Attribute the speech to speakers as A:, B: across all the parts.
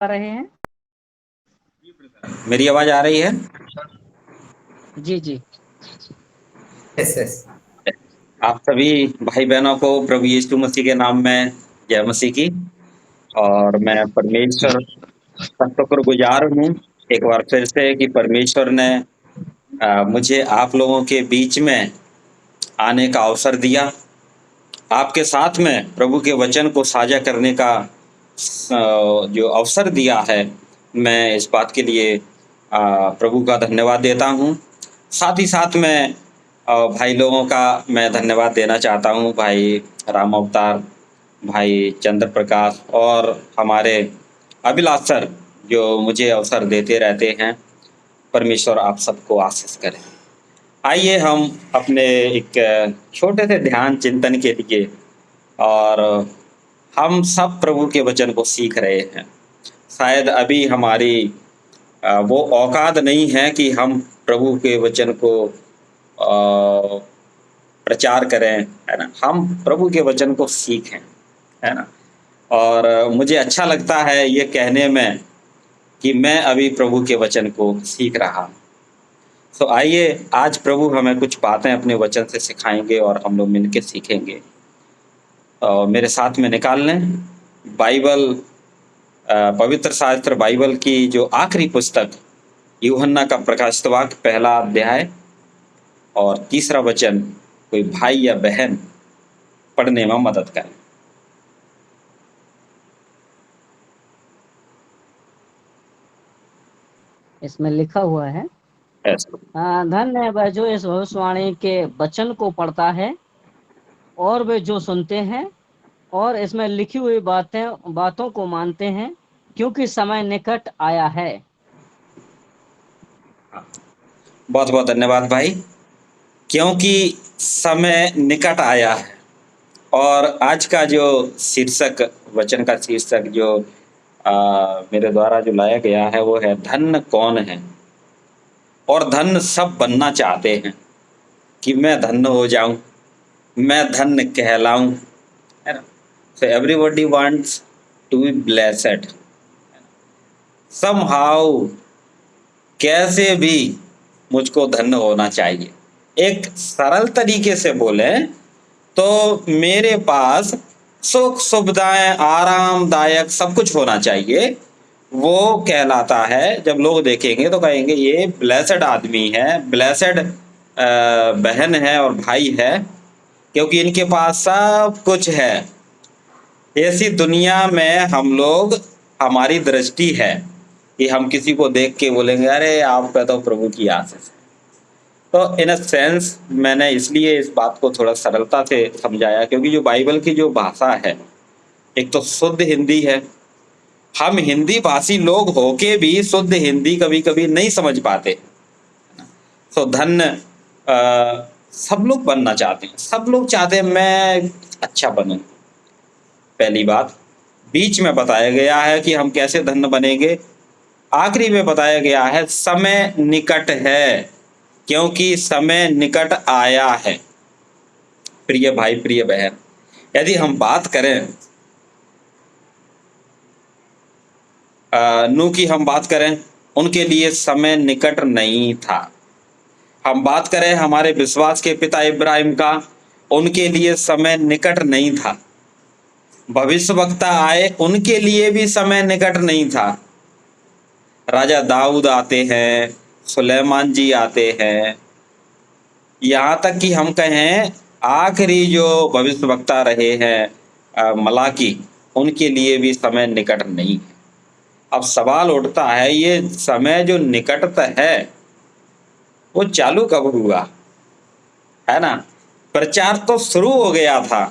A: आ रहे हैं।
B: मेरी आवाज आ रही है।
A: जी जी।
B: Yes yes. आप सभी भाई बहनों को प्रभु यीशु मसीह के नाम में जय मसीह की। और मैं परमेश्वर का शुक्रगुजार हूँ एक बार फिर से कि परमेश्वर ने मुझे आप लोगों के बीच में आने का अवसर दिया, आपके साथ में प्रभु के वचन को साझा करने का जो अवसर दिया है। मैं इस बात के लिए प्रभु का धन्यवाद देता हूँ। साथ ही साथ में भाई लोगों का मैं धन्यवाद देना चाहता हूँ, भाई राम अवतार, भाई चंद्र प्रकाश और हमारे अभिलाष सर जो मुझे अवसर देते रहते हैं। परमेश्वर आप सबको आशीष करें। आइए हम अपने एक छोटे से ध्यान चिंतन के लिए, और हम सब प्रभु के वचन को सीख रहे हैं। शायद अभी हमारी वो औकात नहीं है कि हम प्रभु के वचन को प्रचार करें, है ना। हम प्रभु के वचन को सीखें, है ना। और मुझे अच्छा लगता है ये कहने में कि मैं अभी प्रभु के वचन को सीख रहा हूँ। तो आइए आज प्रभु हमें कुछ बातें अपने वचन से सिखाएंगे और हम लोग मिलके सीखेंगे। मेरे साथ में निकाल लें बाइबल, पवित्र शास्त्र बाइबल की जो आखिरी पुस्तक यूहन्ना का प्रकाशित वाक्य पहला अध्याय और तीसरा वचन कोई भाई या बहन पढ़ने में मदद करें।
A: इसमें लिखा हुआ है,
B: ऐसा
A: धन्य है वह जो इस भविष्यवाणी के वचन को पढ़ता है और वे जो सुनते हैं और इसमें लिखी हुई बातों को मानते हैं, क्योंकि समय निकट आया है।
B: बहुत बहुत धन्यवाद भाई। क्योंकि समय निकट आया है। और आज का जो शीर्षक, वचन का शीर्षक जो मेरे द्वारा जो लाया गया है वो है धन्य कौन है। और धन्य सब बनना चाहते हैं कि मैं धन्य हो जाऊं, मैं धन्य कहलाऊं, है ना। So everybody wants to be blessed somehow. कैसे भी मुझको धन्य होना चाहिए। एक सरल तरीके से बोले तो मेरे पास सुख सुविधाएं आरामदायक सब कुछ होना चाहिए। वो कहलाता है, जब लोग देखेंगे तो कहेंगे ये ब्लेसेड आदमी है, ब्लेसेड बहन है और भाई है, क्योंकि इनके पास सब कुछ है। ऐसी दुनिया में हम लोग, हमारी दृष्टि है कि हम किसी को देख के बोलेंगे अरे आपका तो प्रभु की आशीष है। तो इन अ सेंस मैंने इसलिए इस बात को थोड़ा सरलता से समझाया, क्योंकि जो बाइबल की जो भाषा है एक तो शुद्ध हिंदी है। हम हिंदी भाषी लोग होके भी शुद्ध हिंदी कभी कभी नहीं समझ पाते। तो धन्य सब लोग बनना चाहते हैं, सब लोग चाहते हैं मैं अच्छा बनूं। पहली बात, बीच में बताया गया है कि हम कैसे धन्य बनेंगे। आखिरी में बताया गया है समय निकट है, क्योंकि समय निकट आया है। प्रिय भाई प्रिय बहन, यदि हम बात करें नूह की, हम बात करें, उनके लिए समय निकट नहीं था। हम बात करें हमारे विश्वास के पिता इब्राहिम का, उनके लिए समय निकट नहीं था। भविष्यवक्ता आए, उनके लिए भी समय निकट नहीं था। राजा दाऊद आते हैं, सुलेमान जी आते हैं, यहाँ तक कि हम कहें आखिरी जो भविष्यवक्ता रहे हैं मलाकी, उनके लिए भी समय निकट नहीं है। अब सवाल उठता है ये समय जो निकट है वो चालू कब हुआ, है ना। प्रचार तो शुरू हो गया था।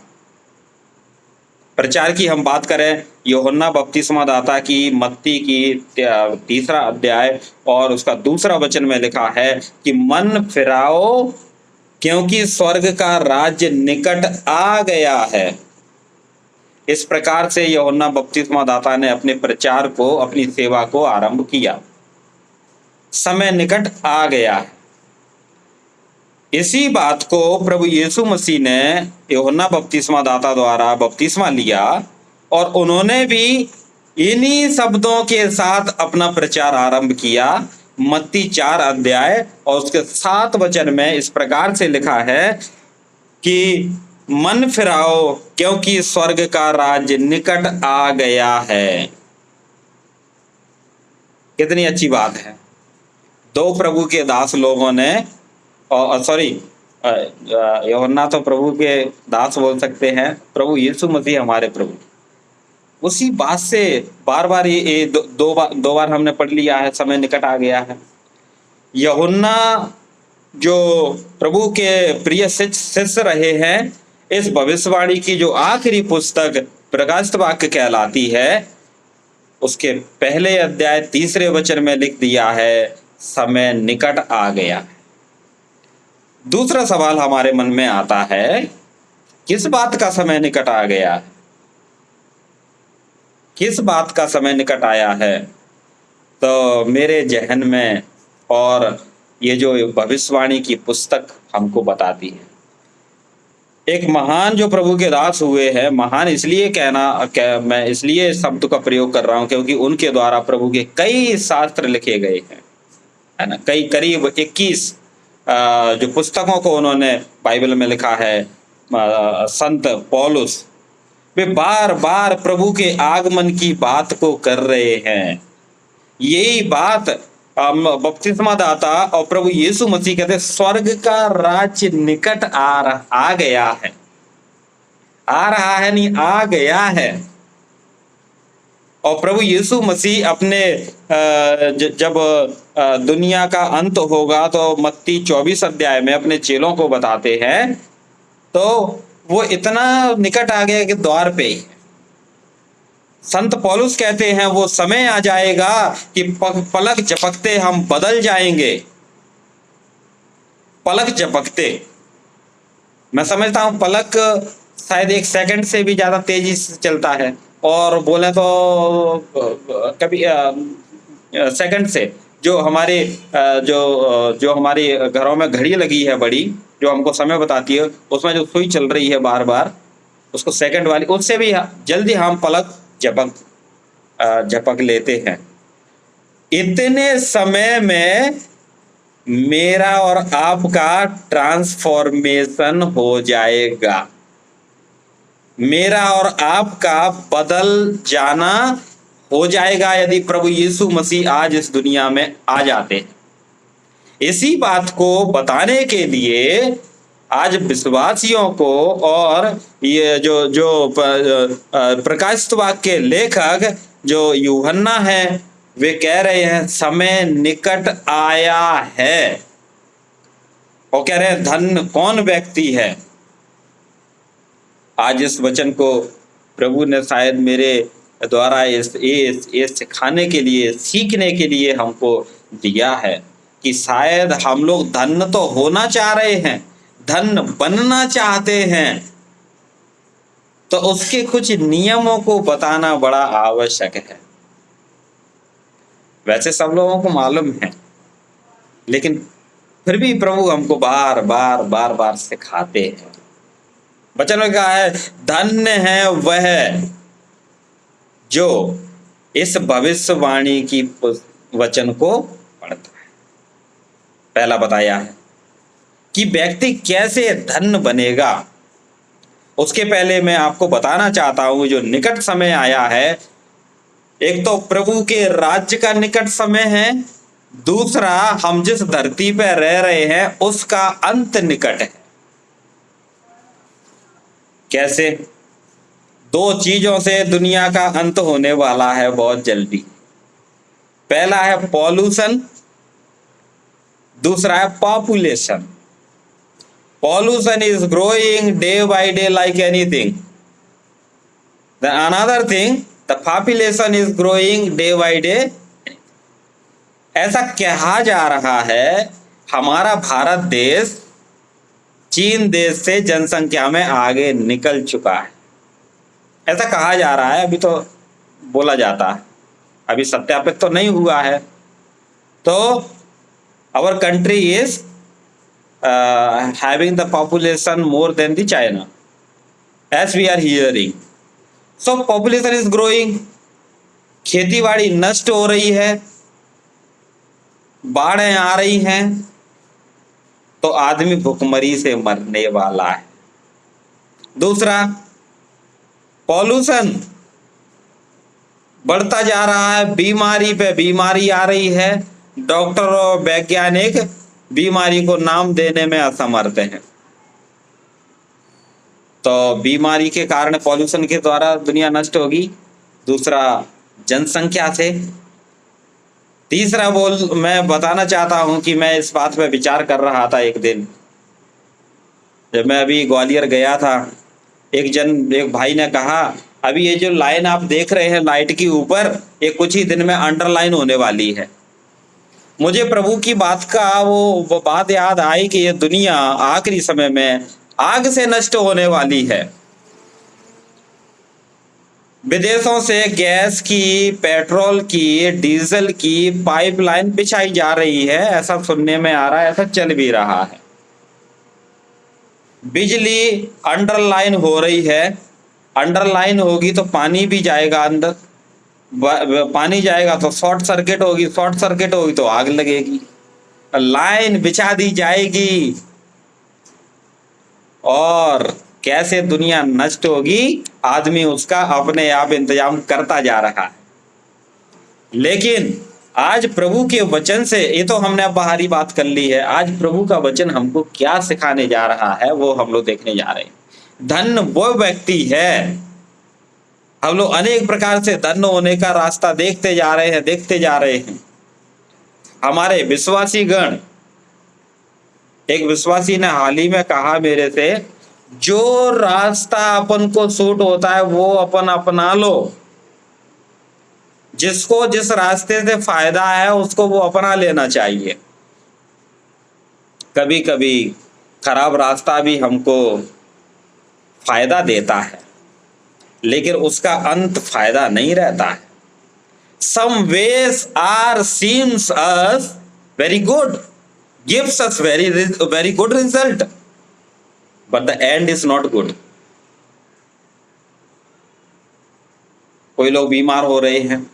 B: प्रचार की हम बात करें, यूहन्ना बपतिस्मा दाता की मत्ती की तीसरा अध्याय और उसका दूसरा वचन में लिखा है कि मन फिराओ क्योंकि स्वर्ग का राज्य निकट आ गया है। इस प्रकार से यूहन्ना बपतिस्मा दाता ने अपने प्रचार को, अपनी सेवा को आरंभ किया। समय निकट आ गया है। इसी बात को प्रभु यीशु मसीह ने यूहन्ना बपतिस्मा दाता द्वारा बपतिस्मा लिया और उन्होंने भी इन्हीं शब्दों के साथ अपना प्रचार आरंभ किया। मत्ती 4 अध्याय और उसके 7 वचन में इस प्रकार से लिखा है कि मन फिराओ क्योंकि स्वर्ग का राज्य निकट आ गया है। कितनी अच्छी बात है। दो प्रभु के दास लोगों ने, और सॉरी, यूहन्ना तो प्रभु के दास बोल सकते हैं, प्रभु यीशु मसीह हमारे प्रभु, उसी बात से बार बार ये दो बार हमने पढ़ लिया है, समय निकट आ गया है। यूहन्ना जो प्रभु के प्रिय शिष्य रहे हैं, इस भविष्यवाणी की जो आखिरी पुस्तक प्रकाशित वाक्य कहलाती है, उसके पहले अध्याय 3 वचन में लिख दिया है, समय निकट आ गया। दूसरा सवाल हमारे मन में आता है, किस बात का समय निकट आ गया है? किस बात का समय निकट आया है? तो मेरे जहन में, और ये जो भविष्यवाणी की पुस्तक हमको बताती है, एक महान जो प्रभु के दास हुए हैं, महान इसलिए मैं इसलिए शब्द का प्रयोग कर रहा हूं क्योंकि उनके द्वारा प्रभु के कई शास्त्र लिखे गए हैं, है ना। करीब 21 जो पुस्तकों को उन्होंने बाइबल में लिखा है। संत पौलुस वे बार बार प्रभु के आगमन की बात को कर रहे हैं। यही बात बपतिस्मा दाता और प्रभु यीशु मसीह कहते, स्वर्ग का राज्य निकट आ गया है। आ रहा है नहीं, आ गया है। और प्रभु यीशु मसीह अपने जब दुनिया का अंत होगा तो मत्ती 24 अध्याय में अपने चेलों को बताते हैं, तो वो इतना निकट आ गया कि द्वार पे ही। संत पौलुस कहते हैं वो समय आ जाएगा कि पलक झपकते हम बदल जाएंगे। पलक झपकते, मैं समझता हूं पलक शायद 1 सेकंड से भी ज्यादा तेजी से चलता है, और बोले तो कभी सेकंड से, जो हमारे जो हमारी घरों में घड़ी लगी है बड़ी, जो हमको समय बताती है, उसमें जो सुई चल रही है बार बार, उसको सेकंड वाली, उससे भी जल्दी हम पलक झपक लेते हैं। इतने समय में मेरा और आपका ट्रांसफॉर्मेशन हो जाएगा। मेरा और आपका बदल जाना हो जाएगा यदि प्रभु यीशु मसीह आज इस दुनिया में आ जाते हैं। इसी बात को बताने के लिए आज विश्वासियों को, और ये जो प्रकाशित वाक्य के लेखक जो यूहन्ना है, वे कह रहे हैं समय निकट आया है। और कह रहे हैं धन्य कौन व्यक्ति है। आज इस वचन को प्रभु ने शायद मेरे द्वारा ये सिखाने के लिए, सीखने के लिए हमको दिया है कि शायद हम लोग धन्य तो होना चाह रहे हैं, धन्य बनना चाहते हैं, तो उसके कुछ नियमों को बताना बड़ा आवश्यक है। वैसे सब लोगों को मालूम है, लेकिन फिर भी प्रभु हमको बार बार सिखाते हैं। वचन में कहा है, धन्य है वह जो इस भविष्यवाणी की वचन को पढ़ता है। पहला बताया है कि व्यक्ति कैसे धन्य बनेगा। उसके पहले मैं आपको बताना चाहता हूं, जो निकट समय आया है, एक तो प्रभु के राज्य का निकट समय है, दूसरा हम जिस धरती पर रह रहे हैं उसका अंत निकट है। कैसे? 2 चीजों से दुनिया का अंत होने वाला है बहुत जल्दी। पहला है पॉल्यूशन, दूसरा है population. Pollution is growing day by day like anything. Then another thing, the population is growing day by day. ऐसा कहा जा रहा है हमारा भारत देश चीन देश से जनसंख्या में आगे निकल चुका है। ऐसा कहा जा रहा है, अभी तो बोला जाता है, अभी सत्यापित तो नहीं हुआ है। तो our country is having the population more than the China, as we are hearing. So population is growing. खेतीबाड़ी नष्ट हो रही है, बाढ़ें आ रही हैं, तो आदमी भुखमरी से मरने वाला है। दूसरा, पॉल्यूशन बढ़ता जा रहा है, बीमारी पे बीमारी आ रही है, डॉक्टर और वैज्ञानिक बीमारी को नाम देने में असमर्थ हैं। तो बीमारी के कारण, पॉल्यूशन के द्वारा दुनिया नष्ट होगी। दूसरा, जनसंख्या से। तीसरा मैं बताना चाहता हूं कि मैं इस बात पे विचार कर रहा था एक दिन, जब मैं अभी ग्वालियर गया था। एक भाई ने कहा, अभी ये जो लाइन आप देख रहे हैं लाइट की ऊपर, ये कुछ ही दिन में अंडरलाइन होने वाली है। मुझे प्रभु की बात का वो बात याद आई कि ये दुनिया आखिरी समय में आग से नष्ट होने वाली है। विदेशों से गैस की, पेट्रोल की, डीजल की पाइपलाइन बिछाई जा रही है, ऐसा सुनने में आ रहा है, ऐसा चल भी रहा है। बिजली अंडरलाइन हो रही है, अंडरलाइन होगी तो पानी भी जाएगा अंदर, पानी जाएगा तो शॉर्ट सर्किट होगी, शॉर्ट सर्किट होगी तो आग लगेगी। लाइन बिछा दी जाएगी और कैसे दुनिया नष्ट होगी, आदमी उसका अपने आप इंतजाम करता जा रहा है। लेकिन आज प्रभु के वचन से, ये तो हमने अब बाहरी बात कर ली है, आज प्रभु का वचन हमको क्या सिखाने जा रहा है वो हम लोग देखने जा रहे हैं। धन्य वो व्यक्ति है, हम लोग अनेक प्रकार से धन्य होने का रास्ता देखते जा रहे हैं। हमारे विश्वासी गण, एक विश्वासी ने हाल ही में कहा मेरे से, जो रास्ता अपन को सूट होता है वो अपन अपना लो, जिसको जिस रास्ते से फायदा है उसको वो अपना लेना चाहिए। कभी कभी खराब रास्ता भी हमको फायदा देता है, लेकिन उसका अंत फायदा नहीं रहता है। Some ways are seems us very good, gives us very good result, but the end is not good. कोई लोग बीमार हो रहे हैं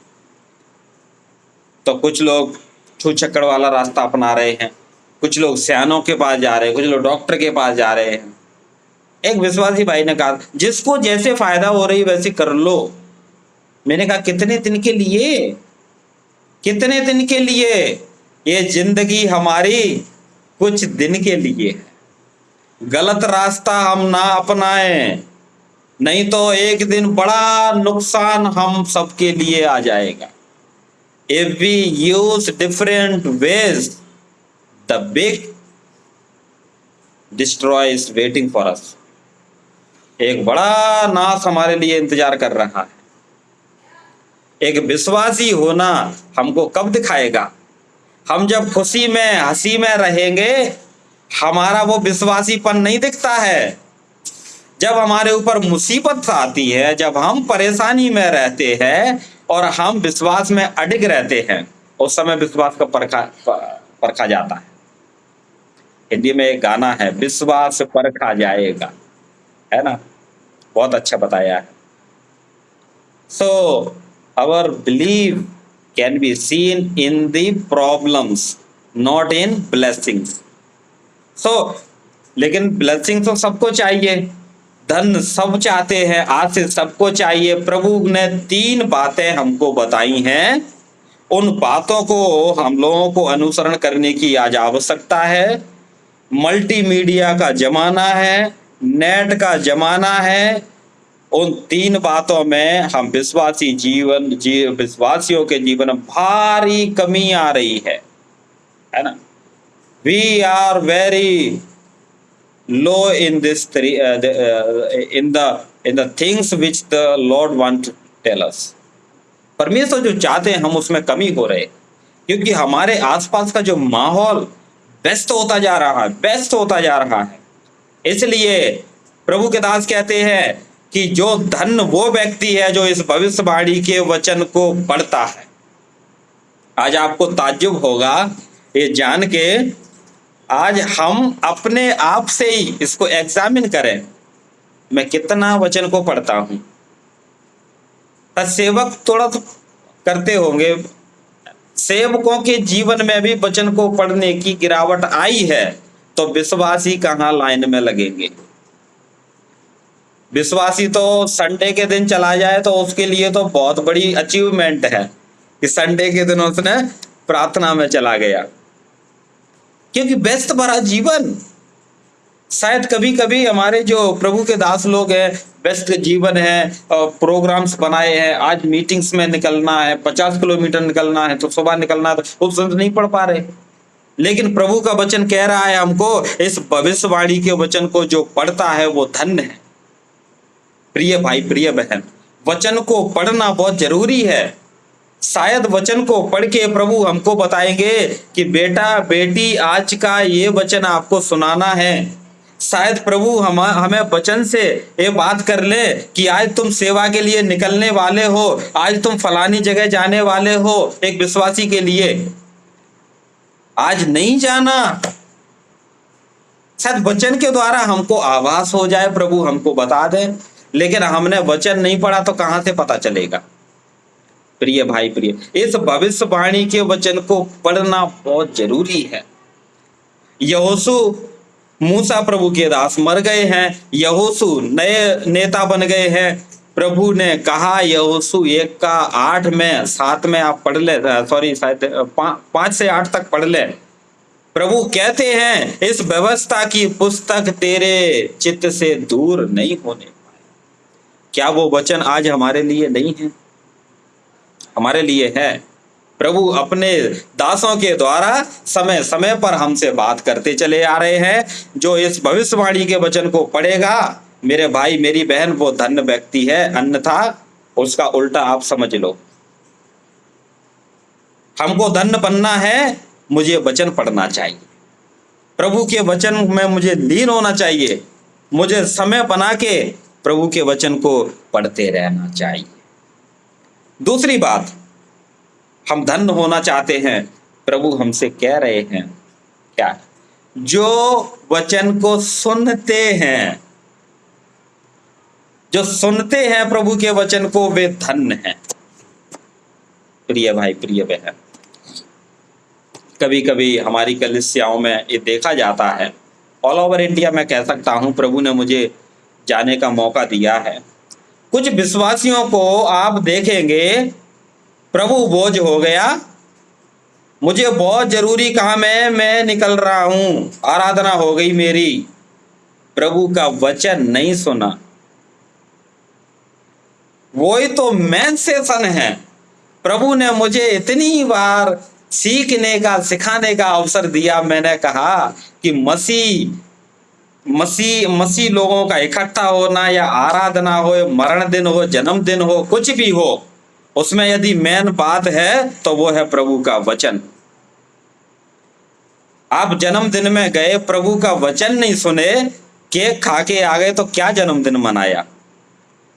B: तो कुछ लोग छू छक्कड़ वाला रास्ता अपना रहे हैं, कुछ लोग सियानों के पास जा रहे हैं, कुछ लोग डॉक्टर के पास जा रहे हैं। एक विश्वासी भाई ने कहा, जिसको जैसे फायदा हो रही वैसे कर लो। मैंने कहा, कितने दिन के लिए? कितने दिन के लिए? ये जिंदगी हमारी कुछ दिन के लिए है। गलत रास्ता हम ना अपनाएं, नहीं तो एक दिन बड़ा नुकसान हम सबके लिए आ जाएगा। If we use different ways, the big destroy is waiting for us. एक बड़ा नाश हमारे लिए इंतजार कर रहा है। एक विश्वासी होना हमको कब दिखाएगा? हम जब खुशी में, हंसी में रहेंगे, हमारा वो विश्वासीपन नहीं दिखता है। जब हमारे ऊपर मुसीबत आती है, जब हम परेशानी में रहते हैं और हम विश्वास में अडिग रहते हैं, उस समय विश्वास का परखा जाता है। हिंदी में एक गाना है, विश्वास परखा जाएगा, है ना? बहुत अच्छा बताया है। So our belief can be seen in the problems, not in blessings. So लेकिन blessing तो सबको चाहिए, धन सब चाहते हैं, आशीष सबको चाहिए। प्रभु ने 3 बातें हमको बताई हैं, उन बातों को हम लोगों को अनुसरण करने की आज आवश्यकता है। मल्टीमीडिया का जमाना है, नेट का जमाना है। उन 3 बातों में हम विश्वासियों के जीवन में भारी कमी आ रही है ना? We are very low in this in the things which the Lord want to tell us. परमेश्वर जो चाहते हैं हम उसमें कमी हो रहे, क्योंकि हमारे आसपास का जो माहौल व्यस्त होता जा रहा है। इसलिए प्रभु के दास कहते हैं कि जो धन्य वो व्यक्ति है जो इस भविष्यवाणी के वचन को पढ़ता है। आज आपको ताज्जुब होगा ये जान के, आज हम अपने आप से ही इसको एग्जामिन करें, मैं कितना वचन को पढ़ता हूं। सेवक थोड़ा करते होंगे, सेवकों के जीवन में भी वचन को पढ़ने की गिरावट आई है, तो विश्वासी कहाँ लाइन में लगेंगे। विश्वासी तो संडे के दिन चला जाए तो उसके लिए तो बहुत बड़ी अचीवमेंट है कि संडे के दिन उसने प्रार्थना में चला गया, क्योंकि व्यस्त भरा जीवन। शायद कभी कभी हमारे जो प्रभु के दास लोग हैं, व्यस्त जीवन है, प्रोग्राम्स बनाए हैं, आज मीटिंग्स में निकलना है, 50 किलोमीटर निकलना है, तो सुबह निकलना है, तो उस दिन नहीं पढ़ पा रहे। लेकिन प्रभु का वचन कह रहा है हमको, इस भविष्यवाणी के वचन को जो पढ़ता है वो धन्य है। प्रिय भाई प्रिय बहन, वचन को पढ़ना बहुत जरूरी है। शायद वचन को पढ़ के प्रभु हमको बताएंगे कि बेटा बेटी आज का ये वचन आपको सुनाना है। शायद प्रभु हमें वचन से ये बात कर ले कि आज तुम सेवा के लिए निकलने वाले हो, आज तुम फलानी जगह जाने वाले हो। एक विश्वासी के लिए आज नहीं जाना, शायद वचन के द्वारा हमको आभास हो जाए, प्रभु हमको बता दे, लेकिन हमने वचन नहीं पढ़ा तो कहां से पता चलेगा। प्रिय भाई प्रिय, इस भविष्यवाणी के वचन को पढ़ना बहुत जरूरी है। यहोशू मूसा प्रभु के दास मर गए हैं, यहोशू नए नेता बन गए हैं। प्रभु ने कहा यहोशू 1:8 में 7 में आप पढ़ ले, सॉरी शायद 5 से 8 तक पढ़ ले। प्रभु कहते हैं इस व्यवस्था की पुस्तक तेरे चित्त से दूर नहीं होने पाए। क्या वो वचन आज हमारे लिए नहीं है? हमारे लिए है। प्रभु अपने दासों के द्वारा समय समय पर हमसे बात करते चले आ रहे हैं। जो इस भविष्यवाणी के वचन को पढ़ेगा, मेरे भाई मेरी बहन, वो धन्य व्यक्ति है, अन्यथा उसका उल्टा आप समझ लो। हमको धन्य बनना है, मुझे वचन पढ़ना चाहिए, प्रभु के वचन में मुझे लीन होना चाहिए, मुझे समय बना के प्रभु के वचन को पढ़ते रहना चाहिए। दूसरी बात, हम धन्य होना चाहते हैं, प्रभु हमसे कह रहे हैं क्या? जो वचन को सुनते हैं, जो सुनते हैं प्रभु के वचन को, वे धन्य हैं। प्रिय भाई प्रिय बहन, कभी कभी हमारी कलीसियाओं में ये देखा जाता है, ऑल ओवर इंडिया मैं कह सकता हूं, प्रभु ने मुझे जाने का मौका दिया है। कुछ विश्वासियों को आप देखेंगे, प्रभु बोझ हो गया, मुझे बहुत जरूरी काम है, मैं निकल रहा हूं, आराधना हो गई मेरी, प्रभु का वचन नहीं सुना। वही तो मेन सेशन है। प्रभु ने मुझे इतनी बार सीखने का, सिखाने का अवसर दिया। मैंने कहा कि मसीह लोगों का इकट्ठा होना, या आराधना हो, मरण दिन हो, जन्मदिन हो, कुछ भी हो, उसमें यदि मेन बात है तो वो है प्रभु का वचन। आप जन्मदिन में गए, प्रभु का वचन नहीं सुने, केक खा के आ गए, तो क्या जन्मदिन मनाया?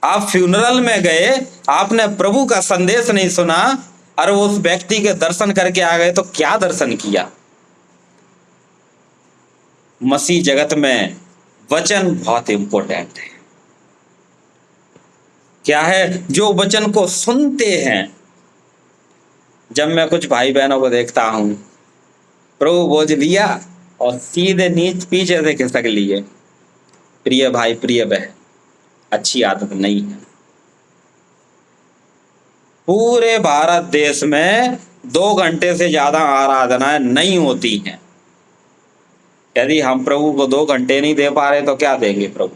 B: आप फ्यूनरल में गए, आपने प्रभु का संदेश नहीं सुना और उस व्यक्ति के दर्शन करके आ गए, तो क्या दर्शन किया? मसीह जगत में वचन बहुत इंपॉर्टेंट है। क्या है? जो वचन को सुनते हैं। जब मैं कुछ भाई बहनों को देखता हूं, प्रभु बोझ लिया और सीधे नीच पीछे से खिसक लिए, प्रिय भाई प्रिय बहन, अच्छी आदत नहीं है। पूरे भारत देश में 2 घंटे से ज्यादा आराधनाएं नहीं होती हैं। यदि हम प्रभु को 2 घंटे नहीं दे पा रहे तो क्या देंगे प्रभु?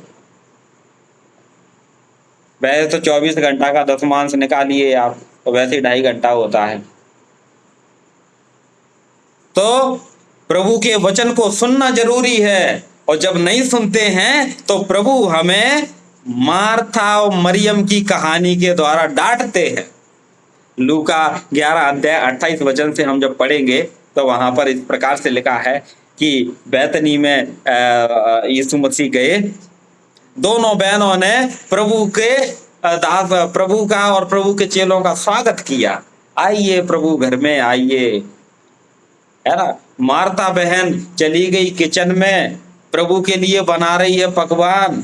B: वैसे तो 24 घंटा का दशमांश निकालिए आप, तो वैसे 2.5 घंटा होता है। तो प्रभु के वचन को सुनना जरूरी है, और जब नहीं सुनते हैं तो प्रभु हमें मार्था और मरियम की कहानी के द्वारा डांटते हैं। लूका 11:28 से हम जब पढ़ेंगे तो वहां पर इस प्रकार से लिखा है कि बैतनी में यीशु मसीह गए, दोनों बहनों ने प्रभु का और प्रभु के चेलों का स्वागत किया। आइए प्रभु घर में आइए, है ना। मार्था बहन चली गई किचन में, प्रभु के लिए बना रही है पकवान,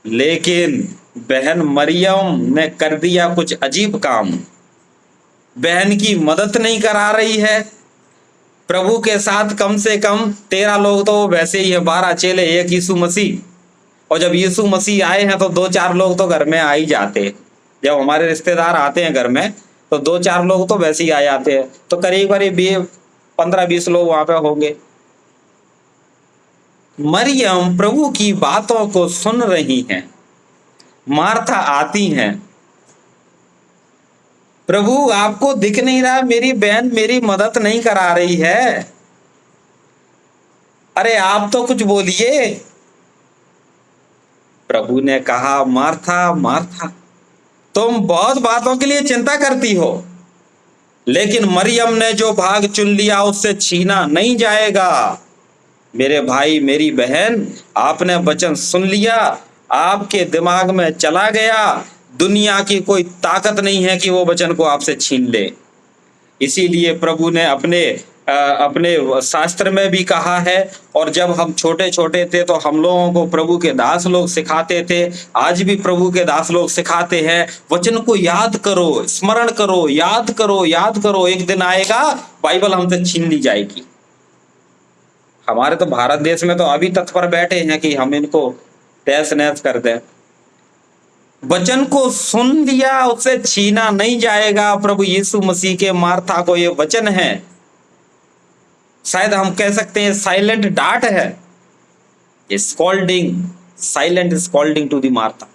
B: लेकिन बहन मरियम ने कर दिया कुछ अजीब काम। बहन की मदद नहीं करा रही है। प्रभु के साथ कम से कम 13 लोग तो वैसे ही है, 12 चेले, एक यीशु मसीह। और जब यीशु मसीह आए हैं तो 2-4 लोग तो घर में आ ही जाते हैं। जब हमारे रिश्तेदार आते हैं घर में तो 2-4 लोग तो वैसे ही आ जाते हैं, तो करीब करीब 15-20 लोग वहां पे होंगे। मरियम प्रभु की बातों को सुन रही हैं। मार्था आती हैं, प्रभु आपको दिख नहीं रहा, मेरी बहन मेरी मदद नहीं करा रही है, अरे आप तो कुछ बोलिए। प्रभु ने कहा, मार्था मार्था, तुम बहुत बातों के लिए चिंता करती हो, लेकिन मरियम ने जो भाग चुन लिया उससे छीना नहीं जाएगा। मेरे भाई मेरी बहन, आपने वचन सुन लिया, आपके दिमाग में चला गया, दुनिया की कोई ताकत नहीं है कि वो वचन को आपसे छीन ले। इसीलिए प्रभु ने अपने शास्त्र में भी कहा है, और जब हम छोटे छोटे थे तो हम लोगों को प्रभु के दास लोग सिखाते थे, आज भी प्रभु के दास लोग सिखाते हैं, वचन को याद करो, स्मरण करो, याद करो, याद करो, एक दिन आएगा बाइबल हमसे छीन ली जाएगी। हमारे तो भारत देश में तो अभी तत्पर बैठे हैं कि हम इनको तहस नहस कर दें। वचन को सुन लिया, उससे छीना नहीं जाएगा। प्रभु यीशु मसीह के मार्था को ये वचन है, शायद हम कह सकते हैं साइलेंट डांट है, scolding, silent scolding to the Martha.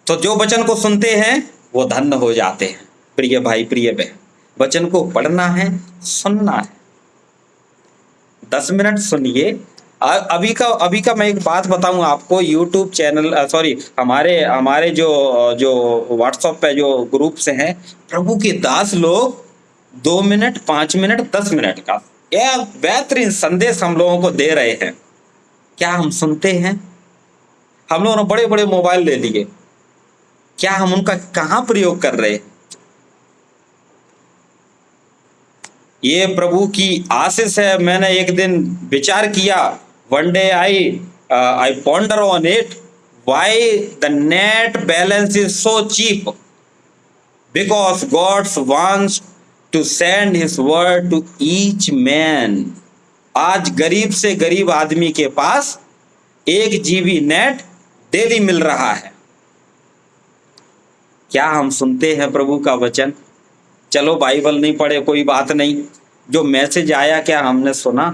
B: तो जो वचन को सुनते हैं वो धन्य हो जाते हैं। प्रिय भाई प्रिय बहन, वचन को पढ़ना है, सुनना है। 10 मिनट सुनिए। अभी का मैं एक बात बताऊं आपको, यूट्यूब चैनल हमारे जो व्हाट्सएप पे जो ग्रुप्स हैं, प्रभु के दास लोग 2 मिनट 5 मिनट 10 मिनट का यह बेहतरीन संदेश हम लोगों को दे रहे हैं। क्या हम सुनते हैं? हम लोगों ने बड़े बड़े मोबाइल ले लिए, क्या हम उनका कहां प्रयोग कर रहे हैं? ये प्रभु की आशीष है। मैंने एक दिन विचार किया, one day I ponder on it, why the net balance is so cheap, because God's wants to send his word to each man. आज गरीब से गरीब आदमी के पास 1 GB नेट डेली मिल रहा है। क्या हम सुनते हैं प्रभु का वचन? चलो बाइबल नहीं पढ़े कोई बात नहीं, जो मैसेज आया क्या हमने सुना?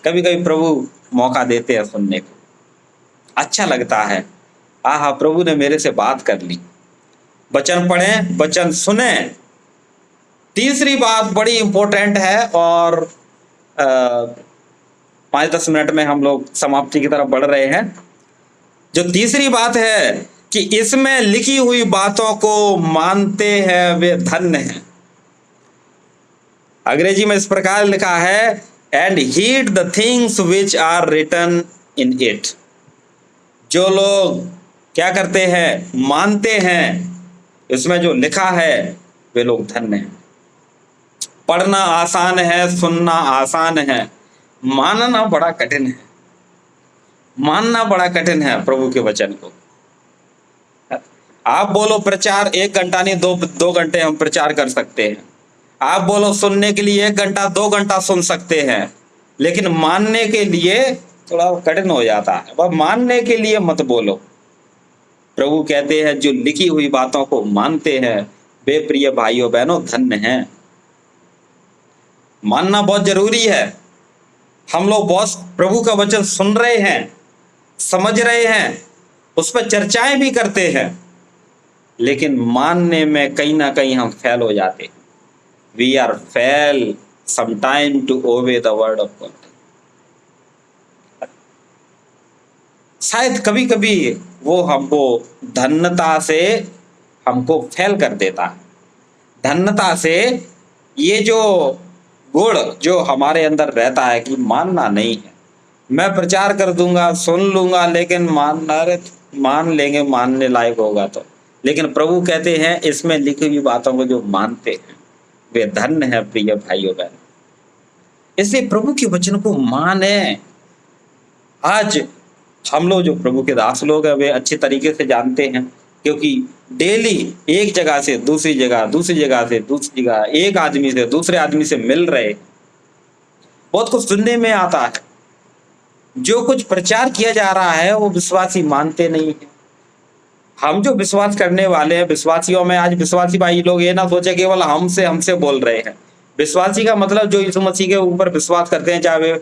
B: कभी कभी प्रभु मौका देते हैं सुनने को, अच्छा लगता है। आहा, प्रभु ने मेरे से बात कर ली। वचन पढ़ें, वचन सुने। तीसरी बात बड़ी इंपॉर्टेंट है, और 5-10 मिनट में हम लोग समाप्ति की तरफ बढ़ रहे हैं। जो तीसरी बात है कि इसमें लिखी हुई बातों को मानते हैं वे धन्य हैं। अंग्रेजी में इस प्रकार लिखा है, and heed the things which are written in it. जो लोग क्या करते हैं? मानते हैं इसमें जो लिखा है, वे लोग धन्य हैं। पढ़ना आसान है, सुनना आसान है, मानना बड़ा कठिन है। मानना बड़ा कठिन है प्रभु के वचन को। आप बोलो प्रचार 1 घंटा नहीं 2 घंटे हम प्रचार कर सकते हैं। आप बोलो सुनने के लिए 1 घंटा 2 घंटा सुन सकते हैं, लेकिन मानने के लिए थोड़ा कठिन हो जाता है। वह मानने के लिए मत बोलो। प्रभु कहते हैं जो लिखी हुई बातों को मानते हैं वे प्रिय भाइयों बहनों धन्य हैं। मानना बहुत जरूरी है। हम लोग बहुत प्रभु का वचन सुन रहे हैं, समझ रहे हैं, उस पर चर्चाएं भी करते हैं, लेकिन मानने में कहीं ना कहीं हम फेल हो जाते हैं। We are fail sometime to obey the word of God. शायद कभी कभी वो हमको धन्यता से हमको फेल कर देता है। धन्यता से ये जो गुण जो हमारे अंदर रहता है कि मानना नहीं है। मैं प्रचार कर दूंगा, सुन लूंगा, लेकिन मान लेंगे, मानने लायक होगा तो। लेकिन प्रभु कहते हैं इसमें लिखी हुई बातों को जो मानते हैं वे धन्य है प्रिय भाइयों बहन। इसलिए प्रभु के वचन को माने। आज हम लोग जो प्रभु के दास लोग हैं वे अच्छी तरीके से जानते हैं क्योंकि डेली एक जगह से दूसरी जगह, दूसरी जगह से दूसरी जगह, एक आदमी से दूसरे आदमी से मिल रहे, बहुत कुछ सुनने में आता है। जो कुछ प्रचार किया जा रहा है वो विश्वासी मानते नहीं है। हम जो विश्वास करने वाले हैं, विश्वासियों में आज विश्वासी भाई लोग ये ना सोचे केवल हमसे बोल रहे हैं। विश्वासी का मतलब जो यीशु मसीह के ऊपर विश्वास करते हैं, चाहे वे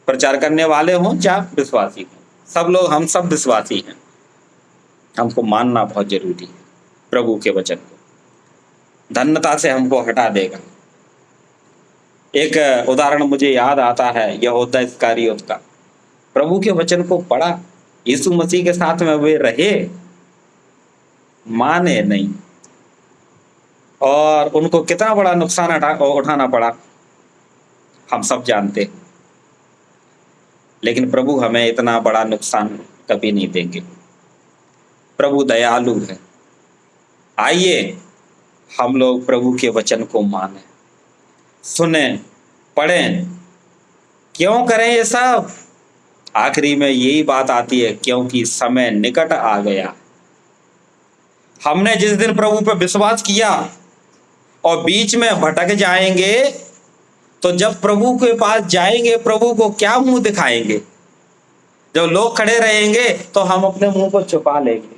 B: प्रचार करने वाले हों चाहे विश्वासी हों, सब लोग, हम सब विश्वासी हैं। हमको मानना बहुत जरूरी है प्रभु के वचन को, धन्यता से हमको हटा देगा। एक उदाहरण मुझे याद आता है यहूदा इस्करियोत का। प्रभु के वचन को पढ़ा, यीशु मसीह के साथ में वे रहे, माने नहीं, और उनको कितना बड़ा नुकसान उठाना पड़ा हम सब जानते हैं। लेकिन प्रभु हमें इतना बड़ा नुकसान कभी नहीं देंगे। प्रभु दयालु है। आइए हम लोग प्रभु के वचन को माने, सुने, पढ़ें। क्यों करें ये सब? आखिरी में यही बात आती है, क्योंकि समय निकट आ गया। हमने जिस दिन प्रभु पर विश्वास किया और बीच में भटक जाएंगे, तो जब प्रभु के पास जाएंगे, प्रभु को क्या मुंह दिखाएंगे? जब लोग खड़े रहेंगे तो हम अपने मुंह को छुपा लेंगे।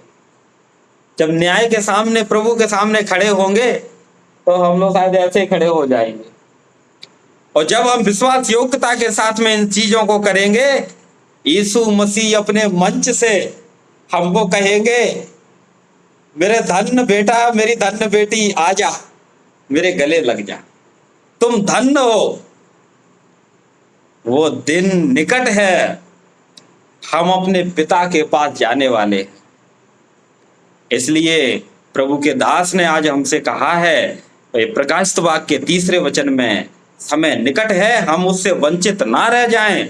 B: जब न्याय के सामने, प्रभु के सामने खड़े होंगे, तो हम लोग शायद ऐसे खड़े हो जाएंगे। और जब हम विश्वास योग्यता के साथ में इन चीजों को करेंगे, यीशु मसीह अपने मंच से हमको कहेंगे, मेरे धन्य बेटा, मेरी धन्य बेटी, आजा, मेरे गले लग जा, तुम धन्य हो। वो दिन निकट है, हम अपने पिता के पास जाने वाले। इसलिए प्रभु के दास ने आज हमसे कहा है प्रकाशित वाक्य के 3 वचन में, समय निकट है, हम उससे वंचित ना रह जाएं।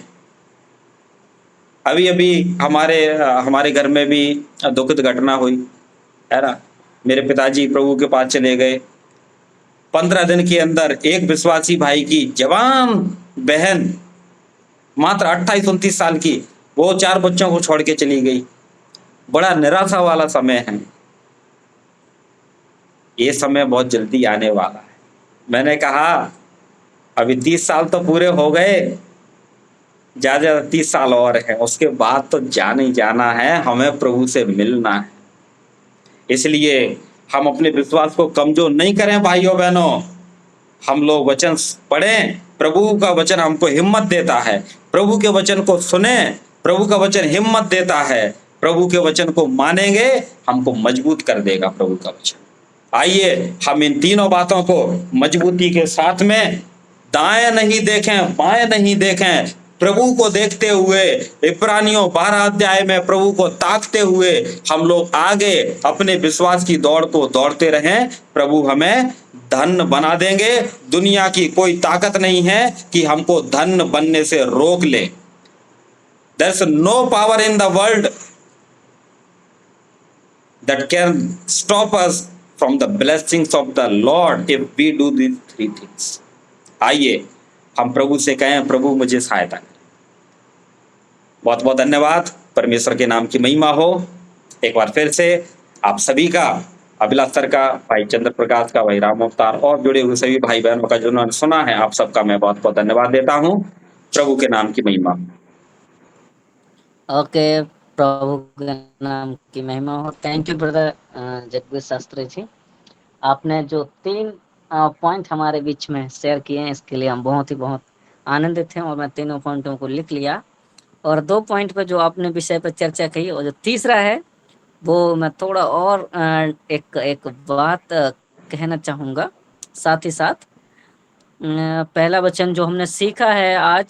B: अभी अभी हमारे घर में भी दुखद घटना हुई है ना। मेरे पिताजी प्रभु के पास चले गए। 15 दिन के अंदर एक विश्वासी भाई की जवान बहन, मात्र 28-29 साल की, वो 4 बच्चों को छोड़ के चली गई। बड़ा निराशा वाला समय है। ये समय बहुत जल्दी आने वाला है। मैंने कहा अभी 30 साल तो पूरे हो गए, ज्यादा 30 साल और है, उसके बाद तो जाना ही जाना है, हमें प्रभु से मिलना है। इसलिए हम अपने विश्वास को कमजोर नहीं करें भाइयों बहनों। हम लोग वचन पढ़ें, प्रभु का वचन हमको हिम्मत देता है। प्रभु के वचन को सुने, प्रभु का वचन हिम्मत देता है। प्रभु के वचन को मानेंगे, हमको मजबूत कर देगा प्रभु का वचन। आइए हम इन तीनों बातों को मजबूती के साथ में, दाएं नहीं देखें, बाएं नहीं देखें, प्रभु को देखते हुए, इब्रानियों 12 अध्याय में प्रभु को ताकते हुए हम लोग आगे अपने विश्वास की दौड़ को दौड़ते रहें। प्रभु हमें धन्य बना देंगे। दुनिया की कोई ताकत नहीं है कि हमको धन्य बनने से रोक ले। There is no power in the world that can stop us from the blessings of the Lord if we do these 3 things. आइए हम प्रभु से कहें, प्रभु मुझे सहायता करें। बहुत बहुत धन्यवाद। परमेश्वर के नाम की महिमा हो। एक बार फिर से आप सभी का, अभिलाष सर का, भाई चंद्र प्रकाश का, भाई राम अवतार और जुड़े हुए सभी भाई बहनों का जिन्होंने सुना है, आप सबका मैं बहुत बहुत धन्यवाद देता हूँ। प्रभु के नाम की महिमा।
A: ओके, प्रभु के नाम की महिमा हो। Thank you brother Jagdish Shastri ji. आपने जो 3 पॉइंट हमारे बीच में शेयर किए हैं, इसके लिए हम बहुत आनंदित हैं। और मैं तीनों पॉइंटों को लिख लिया। और 2 पॉइंट पर जो आपने विषय पर चर्चा की, और जो तीसरा है वो मैं थोड़ा और एक बात कहना चाहूँगा। साथ ही साथ पहला वचन जो हमने सीखा है आज,